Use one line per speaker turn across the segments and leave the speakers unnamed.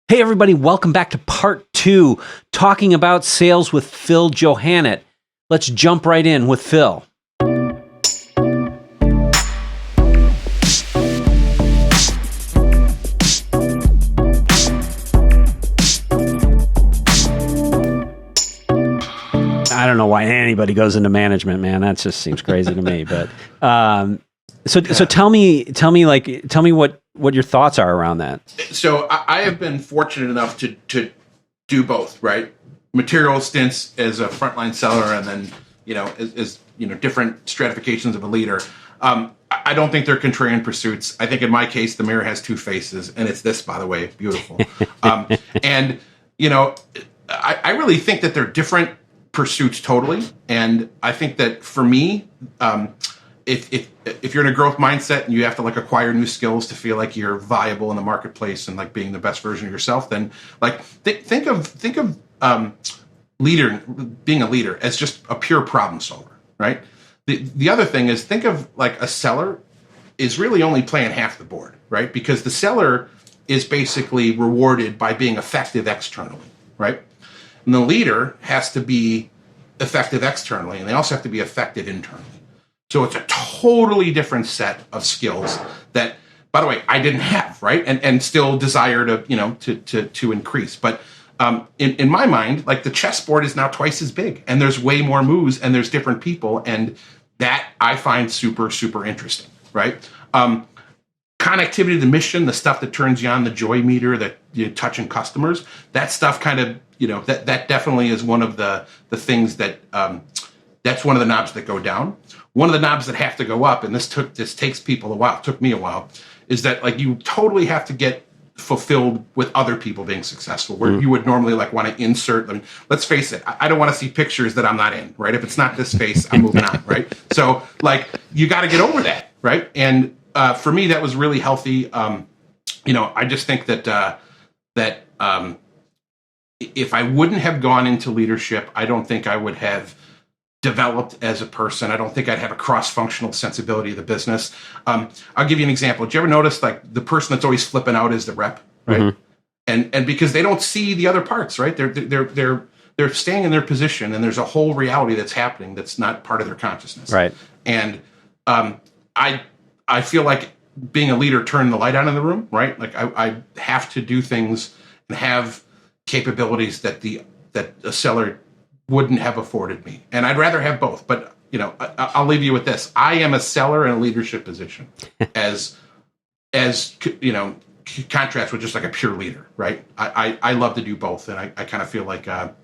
Hey everybody, welcome back to part 2, talking about sales with Phil Johanet. Let's jump right in with Phil. I don't know why anybody goes into management, man. That just seems crazy to me. But so tell me what your thoughts are around that.
So I have been fortunate enough to do both, right? Material stints as a frontline seller, and then as different stratifications of a leader. I don't think they're contrarian pursuits. I think in my case, the mirror has two faces, and it's this, by the way, beautiful. And I really think that they're different pursuits totally. And I think that for me, if you're in a growth mindset and you have to like acquire new skills to feel like you're viable in the marketplace and like being the best version of yourself, then like think of being a leader as just a pure problem solver, right? The other thing is, think of like a seller is really only playing half the board, right? Because the seller is basically rewarded by being effective externally, right? And the leader has to be effective externally, and they also have to be effective internally. So it's a totally different set of skills that, by the way, I didn't have, right? And still desire to increase. But in my mind, like the chessboard is now twice as big, and there's way more moves, and there's different people, and that I find super, super interesting, right? Connectivity to mission, the stuff that turns you on, the joy meter, that you're touching customers, that stuff kind of, that definitely is one of the things that, that's one of the knobs that go down. One of the knobs that have to go up, and this takes people a while, took me a while, is that like you totally have to get fulfilled with other people being successful, where you would normally like want to insert them. Let's face it, I don't want to see pictures that I'm not in, right? If it's not this face, I'm moving on, right? So like you got to get over that, right? And for me, that was really healthy. I just think that if I wouldn't have gone into leadership, I don't think I would have developed as a person. I don't think I'd have a cross-functional sensibility of the business. I'll give you an example. Did you ever notice like the person that's always flipping out is the rep, right? Mm-hmm. And because they don't see the other parts, right? They're staying in their position, and there's a whole reality that's happening that's not part of their consciousness,
right?
And I feel like being a leader turned the light on in the room, right? Like I have to do things and have capabilities that a seller wouldn't have afforded me. And I'd rather have both. But, I'll leave you with this. I am a seller in a leadership position as contrast with just like a pure leader, right? I love to do both. And I kind of feel like I've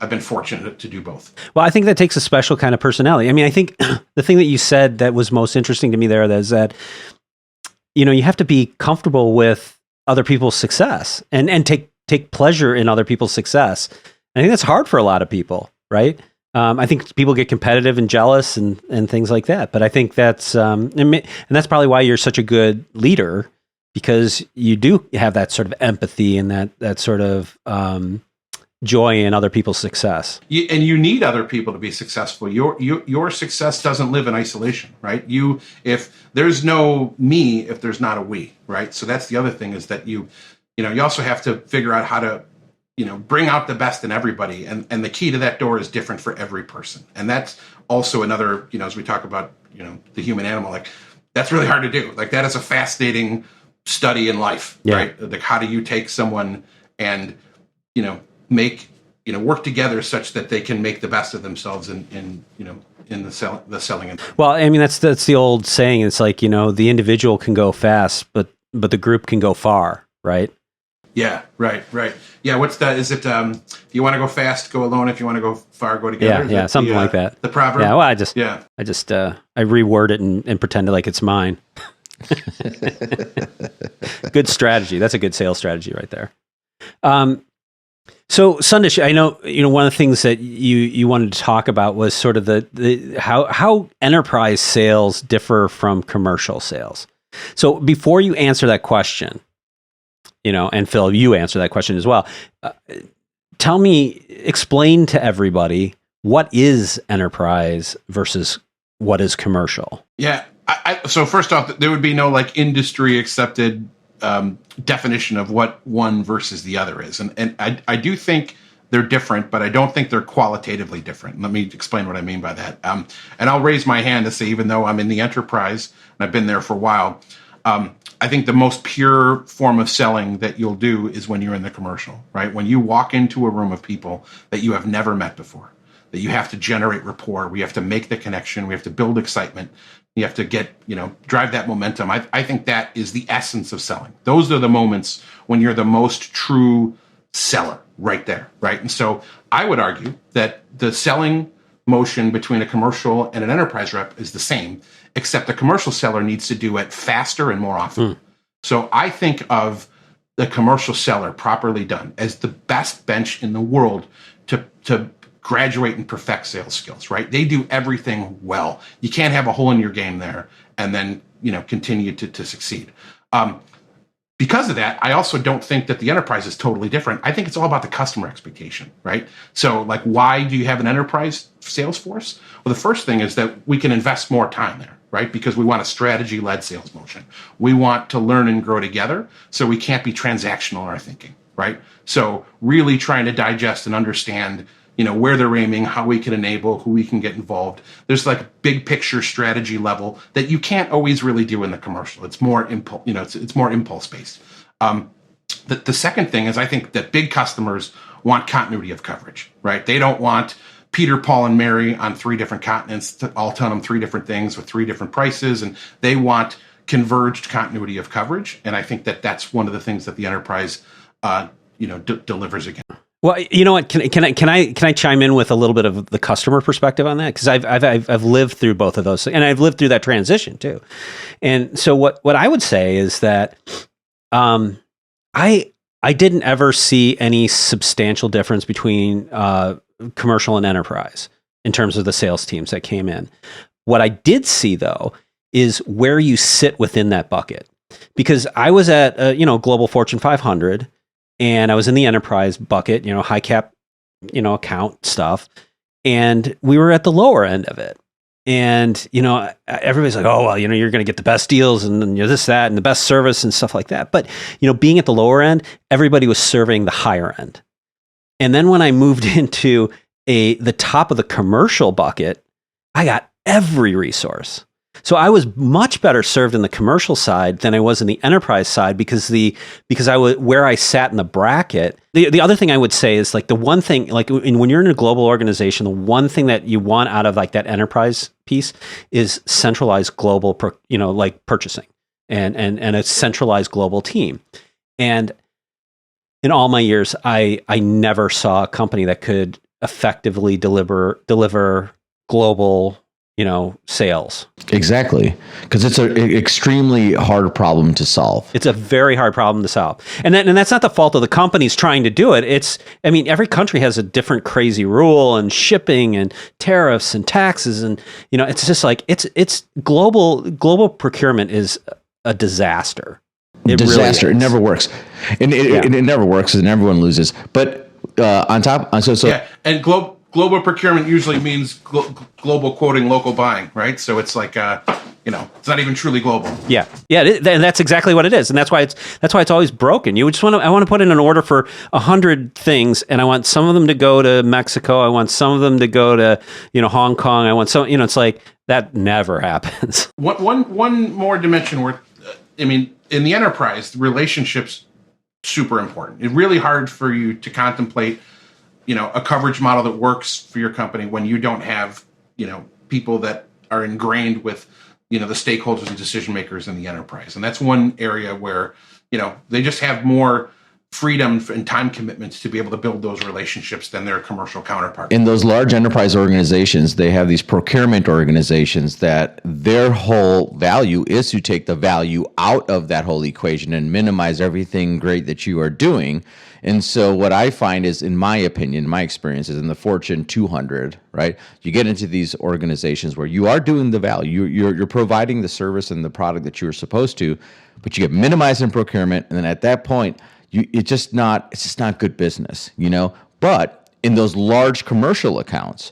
been fortunate to do both.
Well, I think that takes a special kind of personality. I mean, I think the thing that you said that was most interesting to me there is that, you have to be comfortable with other people's success and take pleasure in other people's success. I think that's hard for a lot of people, right? I think people get competitive and jealous and things like that. But I think that's and that's probably why you're such a good leader, because you do have that sort of empathy and that sort of joy in other people's success.
And you need other people to be successful. Your success doesn't live in isolation, right? If there's no me, if there's not a we, right? So that's the other thing, is that you also have to figure out how to bring out the best in everybody. And the key to that door is different for every person. And that's also another, as we talk about, the human animal, like that's really hard to do. Like that is a fascinating study in life, right? Like how do you take someone and, make, work together such that they can make the best of themselves in the selling.
Well, I mean, that's the old saying. It's like, the individual can go fast, but the group can go far, right?
Yeah, right. Yeah, is it, if you want to go fast, go alone. If you want to go far, go together.
Yeah, something like that.
The proverb?
Yeah, well, I reword it and pretend like it's mine. Good strategy. That's a good sales strategy right there. So Sundish, I know, one of the things that you wanted to talk about was sort of the how enterprise sales differ from commercial sales. So before you answer that question, and Phil, you answer that question as well. Explain to everybody, what is enterprise versus what is commercial?
Yeah. So first off, there would be no like industry accepted definition of what one versus the other is. And I do think they're different, but I don't think they're qualitatively different. Let me explain what I mean by that. And I'll raise my hand to say, even though I'm in the enterprise and I've been there for a while, I think the most pure form of selling that you'll do is when you're in the commercial, right? When you walk into a room of people that you have never met before, that you have to generate rapport, we have to make the connection, we have to build excitement, you have to get, drive that momentum. I think that is the essence of selling. Those are the moments when you're the most true seller right there, right? And so I would argue that the selling motion between a commercial and an enterprise rep is the same, except the commercial seller needs to do it faster and more often. So I think of the commercial seller properly done as the best bench in the world to graduate and perfect sales skills, right? They do everything well. You can't have a hole in your game there and then, continue to succeed. Because of that, I also don't think that the enterprise is totally different. I think it's all about the customer expectation, right? So like, why do you have an enterprise sales force? Well, the first thing is that we can invest more time there, right? Because we want a strategy-led sales motion. We want to learn and grow together, so we can't be transactional in our thinking, right? So really trying to digest and understand, where they're aiming, how we can enable, who we can get involved. There's like a big picture strategy level that you can't always really do in the commercial. It's more impulse, it's more impulse based. The second thing is I think that big customers want continuity of coverage, right? They don't want Peter, Paul, and Mary on 3 different continents, all telling them 3 different things with 3 different prices, and they want converged continuity of coverage. And I think that that's one of the things that the enterprise, delivers again.
Well, you know what? Can I chime in with a little bit of the customer perspective on that? Because I've lived through both of those, and I've lived through that transition too. And so what I would say is that I didn't ever see any substantial difference between commercial and enterprise in terms of the sales teams that came in. What I did see though is where you sit within that bucket, because I was at Global Fortune 500. And I was in the enterprise bucket, high cap, account stuff. And we were at the lower end of it. And, everybody's like, oh, well, you're going to get the best deals and this, that, and the best service and stuff like that. But, being at the lower end, everybody was serving the higher end. And then when I moved into the top of the commercial bucket, I got every resource. So I was much better served in the commercial side than I was in the enterprise side because I was where I sat in the bracket. The other thing I would say is like the one thing, like when you're in a global organization, the one thing that you want out of like that enterprise piece is centralized global, purchasing and a centralized global team. And in all my years, I never saw a company that could effectively deliver global sales.
Exactly. Because it's an extremely hard problem to solve.
It's a very hard problem to solve. And that's not the fault of the companies trying to do it. Every country has a different crazy rule and shipping and tariffs and taxes. And, it's just like, it's global procurement is a disaster.
Disaster.
Really
it never works. And it never works and everyone loses. But on top,
yeah. And global procurement usually means global quoting, local buying, right? So it's like, it's not even truly global.
Yeah, that's exactly what it is, and that's why it's always broken. I want to put in an order for 100 things, and I want some of them to go to Mexico. I want some of them to go to Hong Kong. I want some. It's like that never happens.
One more dimension where, in the enterprise, the relationships super important. It's really hard for you to contemplate a coverage model that works for your company when you don't have, people that are ingrained with, the stakeholders and decision makers in the enterprise. And that's one area where, they just have more freedom and time commitments to be able to build those relationships than their commercial counterparts.
In those large enterprise organizations, they have these procurement organizations that their whole value is to take the value out of that whole equation and minimize everything great that you are doing. And so what I find is, in my opinion, my experience is in the Fortune 200, right? You get into these organizations where you are doing the value, you're providing the service and the product that you were supposed to, but you get minimized in procurement, and then at that point, it's just not good business, But in those large commercial accounts,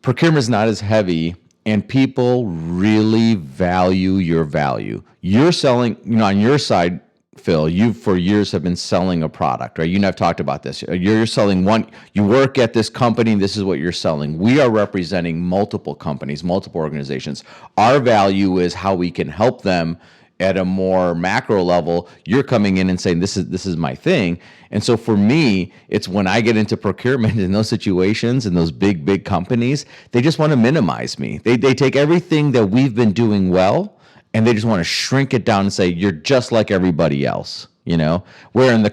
procurement is not as heavy and people really value your value. You're selling, on your side, Phil, you for years have been selling a product, right? You and I've talked about this. You're selling one, you work at this company, this is what you're selling. We are representing multiple companies, multiple organizations. Our value is how we can help them at a more macro level. You're coming in and saying, this is my thing. And so for me, it's when I get into procurement in those situations and those big companies, they just want to minimize me. They take everything that we've been doing well, and they just want to shrink it down and say, you're just like everybody else, Where in the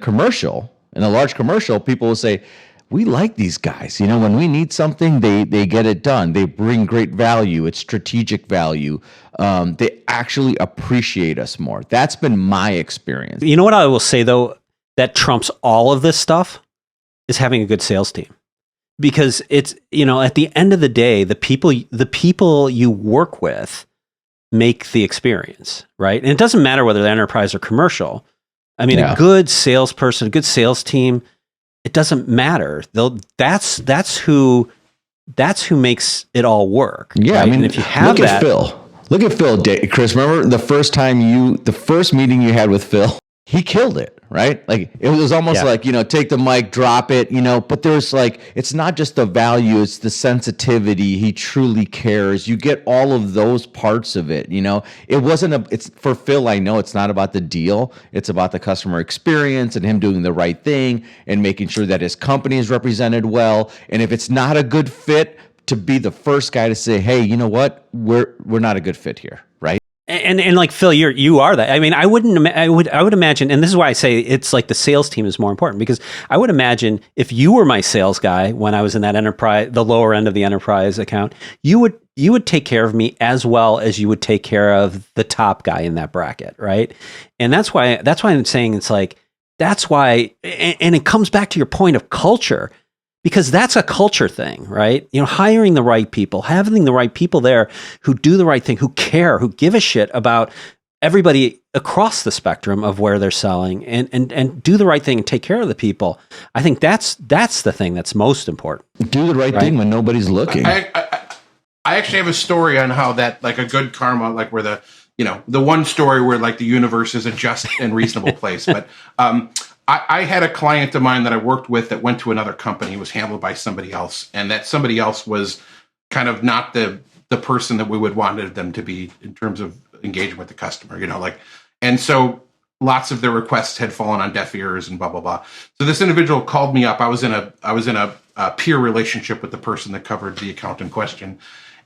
large commercial, people will say, we like these guys. When we need something, they get it done. They bring great value. It's strategic value. They actually appreciate us more. That's been my experience.
You know what I will say, though, that trumps all of this stuff is having a good sales team. Because it's, at the end of the day, the people you work with make the experience, right? And it doesn't matter whether they're enterprise or commercial. I mean, a good salesperson, a good sales team, it doesn't matter. That's who makes it all work.
Yeah,
right?
I mean,
and if you have
look at Phil, Chris. Remember the first meeting you had with Phil? He killed it, right? Like it was almost like, take the mic, drop it, but there's it's not just the value, it's the sensitivity. He truly cares. You get all of those parts of it, it's for Phil. I know it's not about the deal. It's about the customer experience and him doing the right thing and making sure that his company is represented well. And if it's not a good fit, to be the first guy to say, hey, you know what? We're not a good fit here, right?
And like Phil, you are that. I mean, I would imagine, and this is why I say it's like the sales team is more important, because I would imagine if you were my sales guy when I was in that enterprise, the lower end of the enterprise account, you would take care of me as well as you would take care of the top guy in that bracket, right? And that's why I'm saying it's like that's why, and it comes back to your point of culture. Because that's a culture thing, right? Hiring the right people, having the right people there who do the right thing, who care, who give a shit about everybody across the spectrum of where they're selling and do the right thing and take care of the people. I think that's the thing that's most important.
Do the right thing when nobody's looking.
I actually have a story on how that, like a good karma, like where the one story where like the universe is a just and reasonable place. But I had a client of mine that I worked with that went to another company, was handled by somebody else, and that somebody else was kind of not the person that we would wanted them to be in terms of engaging with the customer, and so lots of their requests had fallen on deaf ears and blah blah blah. So this individual called me up. I was in a peer relationship with the person that covered the account in question.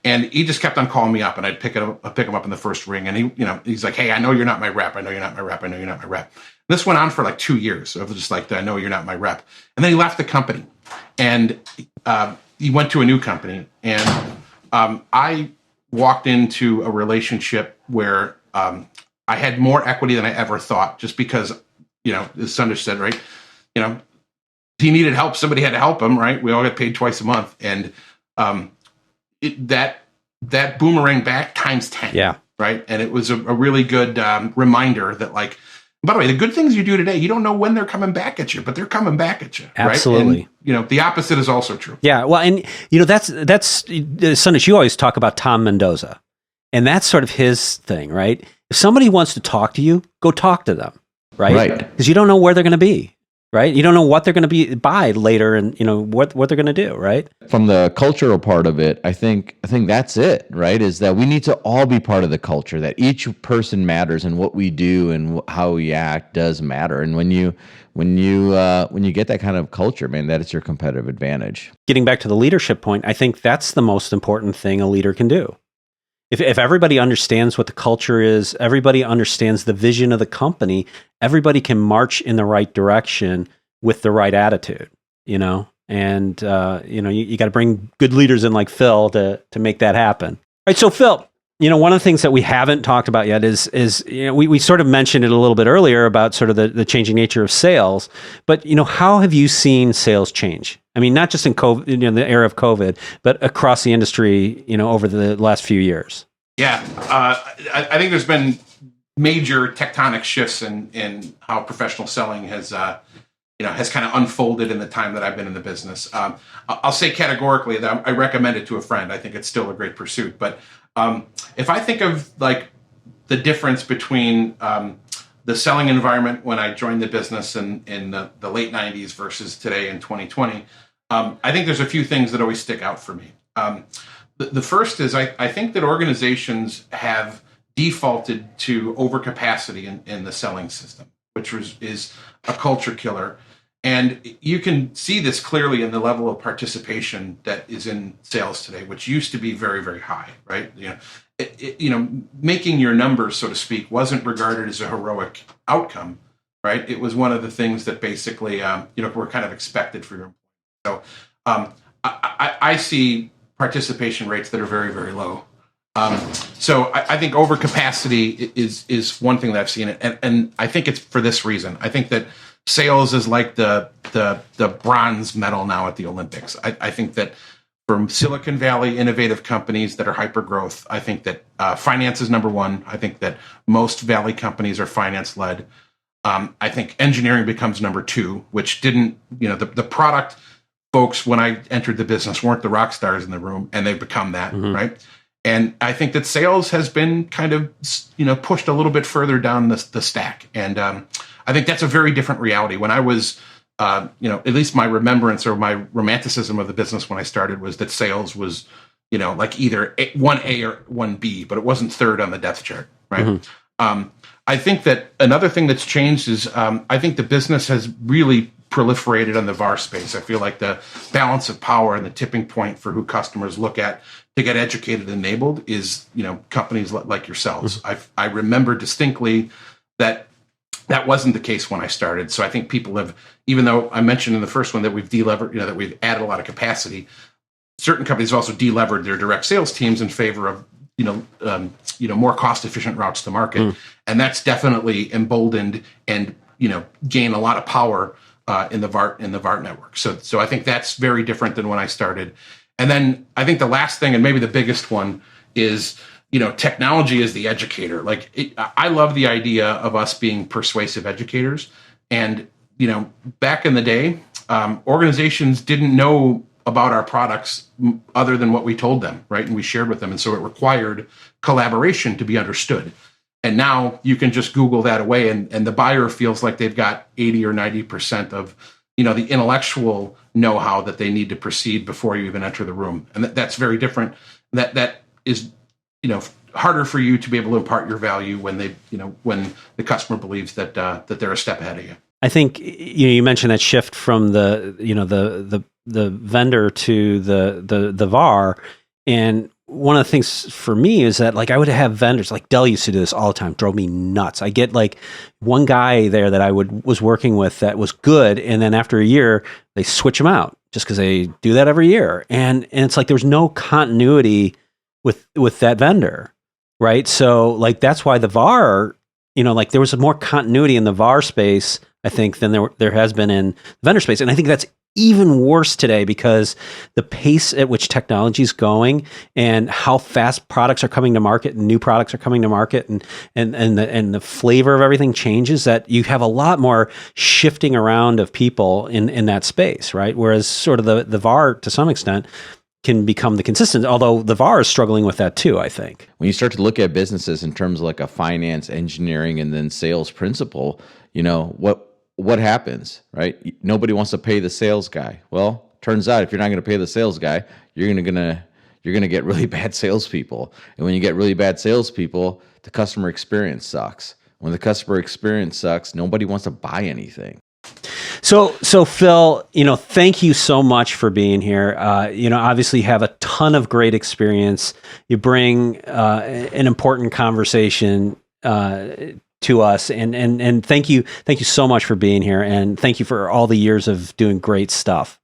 And he just kept on calling me up, and I'd pick him up in the first ring. And he's like, "Hey, I know you're not my rep. I know you're not my rep. I know you're not my rep." This went on for like 2 years of just like, "I know you're not my rep." And then he left the company, and he went to a new company. And I walked into a relationship where I had more equity than I ever thought, just because, as Sundar said, right? He needed help. Somebody had to help him, right? We all get paid twice a month, and that boomerang back times 10.
Yeah.
Right. And it was a really good reminder that, like, by the way, the good things you do today, you don't know when they're coming back at you, but they're coming back at you.
Absolutely.
Right? And, the opposite is also true.
Yeah. Well, and that's Sundar, you always talk about Tom Mendoza, and that's sort of his thing, right? If somebody wants to talk to you, go talk to them. Right. Because you don't know where they're going to be. Right? You don't know what they're going to buy later, and what they're going to do. Right?
From the cultural part of it, I think that's it. Right? Is that we need to all be part of the culture. That each person matters, and what we do and how we act does matter. And when you get that kind of culture, man, that is your competitive advantage.
Getting back to the leadership point, I think that's the most important thing a leader can do. If everybody understands what the culture is, everybody understands the vision of the company, everybody can march in the right direction with the right attitude, and you got to bring good leaders in like Phil to make that happen. All right. So Phil, one of the things that we haven't talked about yet is we sort of mentioned it a little bit earlier about sort of the changing nature of sales, but how have you seen sales change? I mean, not just in COVID, the era of COVID, but across the industry, over the last few years.
Yeah, I think there's been major tectonic shifts in how professional selling has has kind of unfolded in the time that I've been in the business. I'll say categorically that I recommend it to a friend. I think it's still a great pursuit. But if I think of like the difference between the selling environment when I joined the business in the late 90s versus today in 2020, I think there's a few things that always stick out for me. The first is I think that organizations have defaulted to overcapacity in the selling system, which is a culture killer. And you can see this clearly in the level of participation that is in sales today, which used to be very, very high, right? Making your numbers, so to speak, wasn't regarded as a heroic outcome, right? It was one of the things that basically, were kind of expected for your employees. So I see participation rates that are very, very low. So I think overcapacity is one thing that I've seen, and I think it's for this reason. I think that sales is like the bronze medal now at the Olympics. I think that from Silicon Valley innovative companies that are hyper growth, I think that finance is number one. I think that most Valley companies are finance led. I think engineering becomes number two, which didn't, the product folks when I entered the business weren't the rock stars in the room, and they've become that, right? And I think that sales has been kind of, pushed a little bit further down the stack. And I think that's a very different reality. When I was, at least my remembrance or my romanticism of the business when I started was that sales was, like either 1A or 1B, but it wasn't third on the depth chart, right? I think that another thing that's changed is I think the business has really proliferated on the VAR space. I feel like the balance of power and the tipping point for who customers look at to get educated and enabled is, companies like yourselves. I remember distinctly that wasn't the case when I started. So I think people have, even though I mentioned in the first one that we've delevered, that we've added a lot of capacity, certain companies have also delevered their direct sales teams in favor of, more cost efficient routes to market. And that's definitely emboldened and, gained a lot of power in the VART network. So I think that's very different than when I started. And then I think the last thing, and maybe the biggest one, is technology is the educator. Like I love the idea of us being persuasive educators. And back in the day, organizations didn't know about our products other than what we told them, right? And we shared with them, and so it required collaboration to be understood. And now you can just Google that away, and the buyer feels like they've got 80 or 90% of the intellectual know-how that they need to proceed before you even enter the room. And that's very different. That is, harder for you to be able to impart your value when when the customer believes that they're a step ahead of you.
I think you mentioned that shift from the vendor to the VAR, and one of the things for me is that, like, I would have vendors, like Dell used to do this all the time, drove me nuts. I get like one guy there that I was working with that was good, and then after a year they switch them out just because they do that every year, and it's like there's no continuity with that vendor, right? So like that's why the VAR, like there was more continuity in the VAR space, I think, than there has been in the vendor space, and I think that's even worse today because the pace at which technology is going and how fast products are coming to market and new products are coming to market and the flavor of everything changes, that you have a lot more shifting around of people in that space, right? Whereas sort of the VAR to some extent can become the consistent, although the VAR is struggling with that too, I think.
When you start to look at businesses in terms of like a finance, engineering, and then sales principle, what happens, right? Nobody wants to pay the sales guy. Well, turns out if you're not going to pay the sales guy, you're going to get really bad salespeople. And when you get really bad salespeople, the customer experience sucks. When the customer experience sucks, nobody wants to buy anything.
So Phil, thank you so much for being here. Obviously you have a ton of great experience. You bring an important conversation to us, and thank you so much for being here, and thank you for all the years of doing great stuff.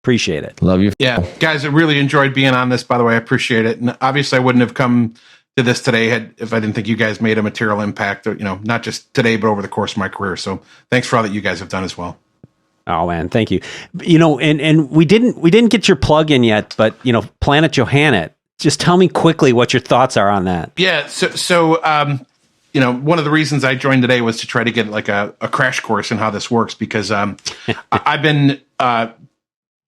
Appreciate it.
Love you.
Yeah, guys, I really enjoyed being on this, by the way. I appreciate it. And obviously I wouldn't have come to this today if I didn't think you guys made a material impact, not just today, but over the course of my career. So thanks for all that you guys have done as well.
Oh man, thank you. And we didn't get your plug in yet, but Planet Johanet, just tell me quickly what your thoughts are on that.
Yeah. So one of the reasons I joined today was to try to get like a crash course in how this works, because I've been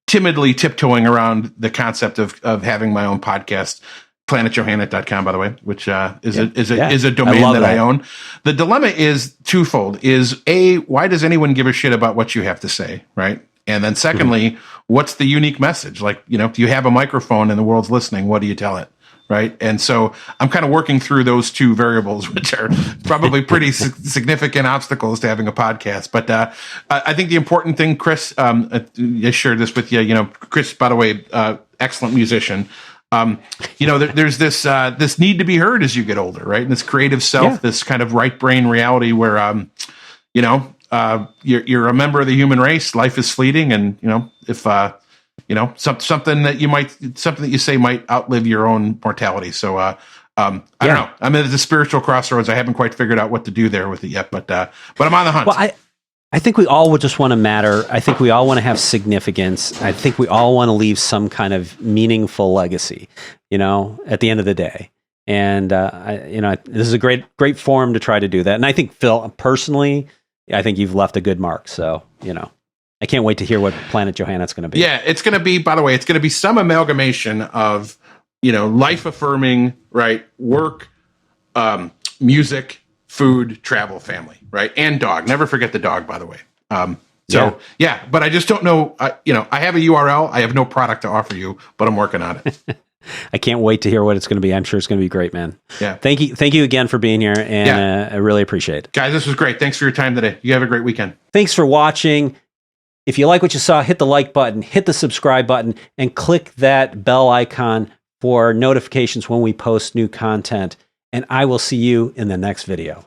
timidly tiptoeing around the concept of having my own podcast. PlanetJohanet.com, by the way, which is a domain that I own. The dilemma is twofold: is A, why does anyone give a shit about what you have to say, right? And then secondly, what's the unique message? Like, do you have a microphone and the world's listening? What do you tell it? Right. And so I'm kind of working through those two variables, which are probably pretty significant obstacles to having a podcast. But I think the important thing, Chris, I shared this with you, Chris, by the way, excellent musician. There's this need to be heard as you get older, right? And this creative self, this kind of right brain reality where, you're a member of the human race. Life is fleeting. And, if, something that you say might outlive your own mortality. So, I don't know. I'm at the spiritual crossroads. I haven't quite figured out what to do there with it yet, but I'm on the hunt.
Well, I think we all would just want to matter. I think we all want to have significance. I think we all want to leave some kind of meaningful legacy, at the end of the day. And, this is a great forum to try to do that. And I think, Phil, personally, I think you've left a good mark. So, I can't wait to hear what Planet Johanet's going to be.
Yeah, it's going to be, by the way, it's going to be some amalgamation of, life affirming, right? Work, music, food, travel, family, right? And dog. Never forget the dog, by the way. But I just don't know. I have a URL. I have no product to offer you, but I'm working on it.
I can't wait to hear what it's going to be. I'm sure it's going to be great, man.
Yeah.
Thank you again for being here, and I really appreciate it.
Guys, this was great. Thanks for your time today. You have a great weekend.
Thanks for watching. If you like what you saw, hit the like button, hit the subscribe button, and click that bell icon for notifications when we post new content. And I will see you in the next video.